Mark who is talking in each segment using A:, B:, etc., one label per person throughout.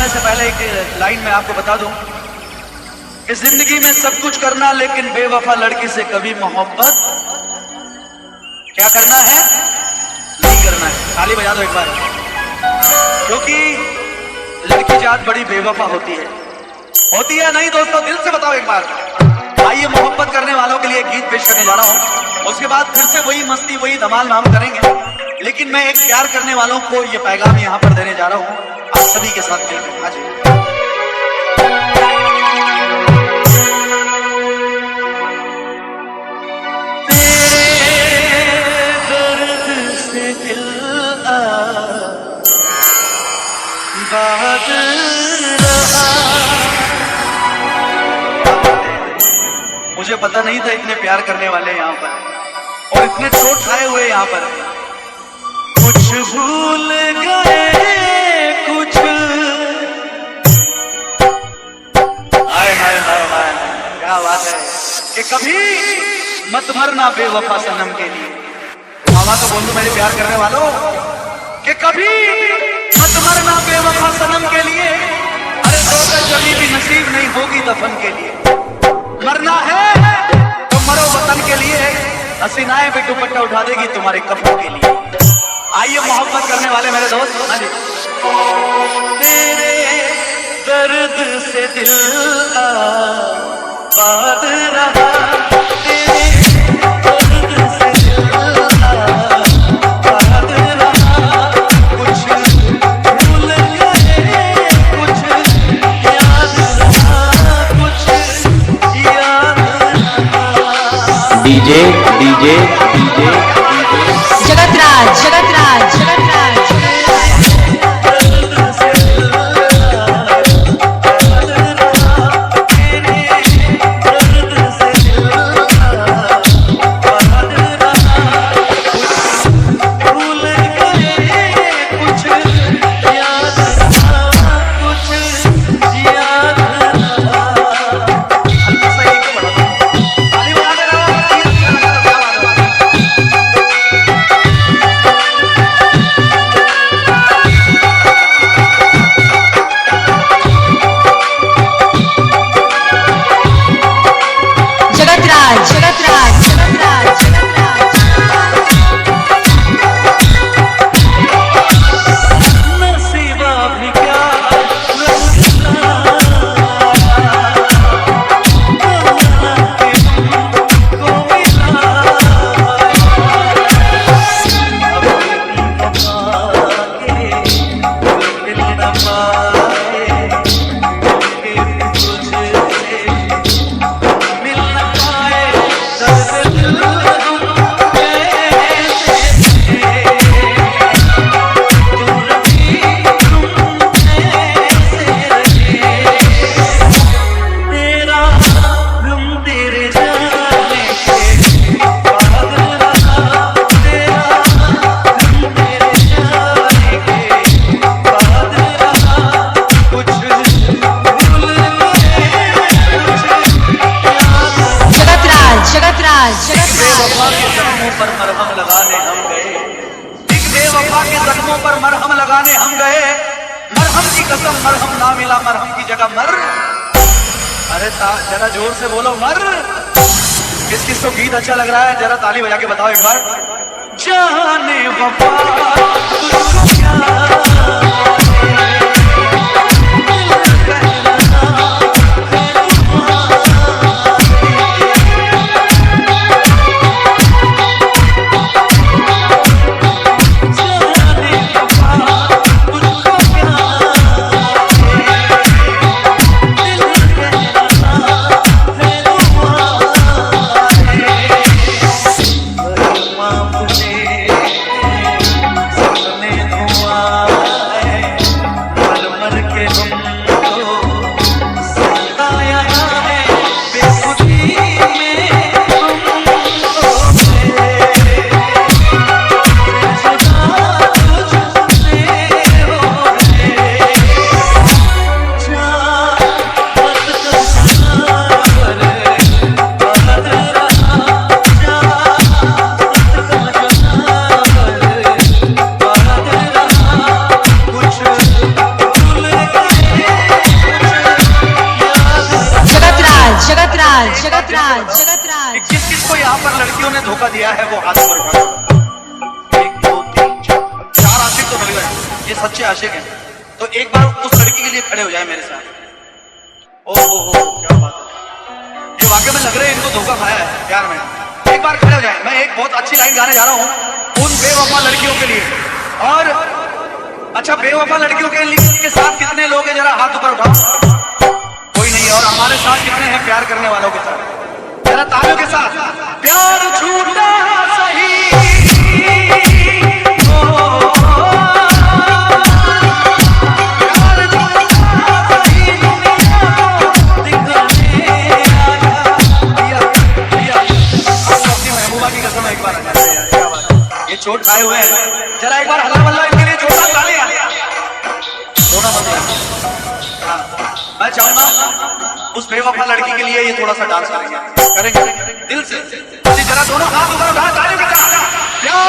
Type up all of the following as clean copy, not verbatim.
A: बताने से पहले एक लाइन मैं आपको बता दूं कि जिंदगी में सब कुछ करना, लेकिन बेवफा लड़की से कभी मोहब्बत क्या करना है नहीं करना है। ताली बजा दो एक बार, क्योंकि लड़की जात बड़ी बेवफा होती है नहीं दोस्तों? दिल से बताओ एक बार। आइए मोहब्बत करने वालों के लिए एक गीत पेश करने जा रहा हूं, उसके बाद फिर से वही मस्ती वही धमाल हम करेंगे। लेकिन मैं एक प्यार करने वालों को ये पैगाम यहां पर देने जा रहा हूं, आप सभी के साथ मिलकर। आज मुझे पता नहीं था इतने प्यार करने वाले यहाँ पर और इतने चोट खाए हुए यहाँ पर। कुछ भूल गए कुछ, हाय हाय हाय हाय, क्या बात है कि कभी मत मरना बेवफा सनम के लिए। मामा तो बोल दो मेरे प्यार करने वालों कि कभी मत मरना बेवफा सनम के लिए। अरे सोकर जभी भी नसीब नहीं होगी दफन के लिए। मरना है तो मरो वतन के लिए, हसीनाएं भी दुपट्टा उठा देगी तुम्हारे कफन के लिए। आइए मोहब्बत करने वाले मेरे दोस्त, तेरे दर्द से दिल आबाद रहा,
B: डीजे
C: जगतराज
A: पर मरहम लगाने हम गए, एक बेवफा के जख्मों पर मरहम लगाने हम गए। मरहम की कसम मरहम ना मिला, मरहम की जगह मर। अरे जरा जोर से बोलो मर। किस किस को गीत अच्छा लग रहा है जरा ताली बजा के बताओ एक बार। जाने वफा तुझको क्या
D: सपने धुआं
A: किया है वो हाथ पर उठा। 1 2 3 4 आशिक तो मिल गए, ये सच्चे आशिक हैं। तो एक बार उस लड़की के लिए खड़े हो जाए मेरे साथ। ओहो क्या बात है, ये वाकई में लग रहे हैं इनको धोखा खाया है प्यार में। एक बार खड़े हो जाए, मैं एक बहुत अच्छी लाइन गाने जा रहा हूँ उन बेवफा लड़कियों के लिए। और अच्छा, बेवफा लड़कियों के साथ कितने लोग हैं, जरा हाथ ऊपर उठाओ। कोई नहीं। और हमारे साथ कितने हैं प्यार करने वालों के साथ, जरा तालियों के साथ। प्यार झूठा सही चोट खाए हुए हैं, जरा एक बार हल्ला वल्ला इनके लिए जोरदार तालियां। दोनों मैं चाहूंगा उस बेवफा लड़की के लिए ये थोड़ा सा डांस करेंगे दिल से। जरा दोनों हाथ ऊपर उठा, तालियों के साथ। प्यार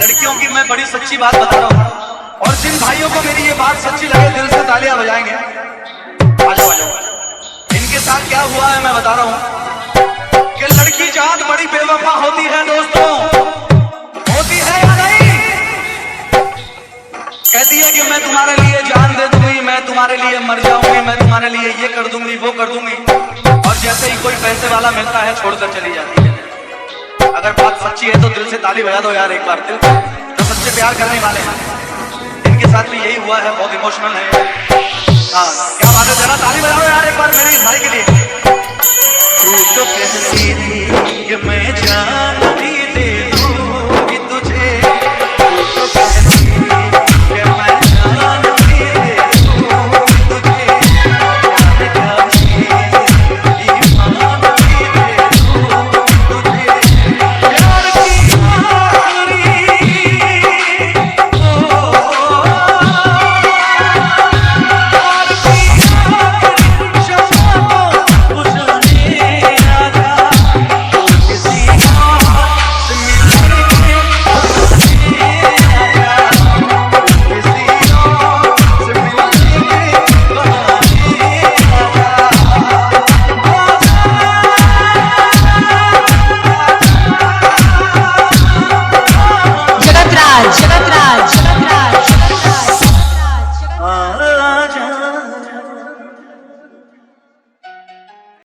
A: लड़कियों की मैं बड़ी सच्ची बात बता रहा हूँ, और जिन भाइयों को मेरी ये बात सच्ची लगे दिल से तालियां बजाएंगे। आ जाओ आ जाओ। इनके साथ क्या हुआ है मैं बता रहा हूँ कि लड़की जात बड़ी बेवफा होती है दोस्तों, होती है या नहीं? कहती है कि मैं तुम्हारे लिए जान दे दूंगी, मैं तुम्हारे लिए मर जाऊंगी, मैं तुम्हारे लिए ये कर दूंगी वो कर दूंगी, और जैसे ही कोई पैसे वाला मिलता है छोड़कर चली जाती है। अगर बात सच्ची है तो दिल से ताली बजा दो यार एक बार, दिल जो सच्चे प्यार करने वाले हैं। इनके साथ भी यही हुआ है, बहुत इमोशनल है। हाँ क्या बात है, जरा ताली बजाओ यार एक बार मेरे इस भाई के लिए। तू तो कहती थी कि मैं जान भी दे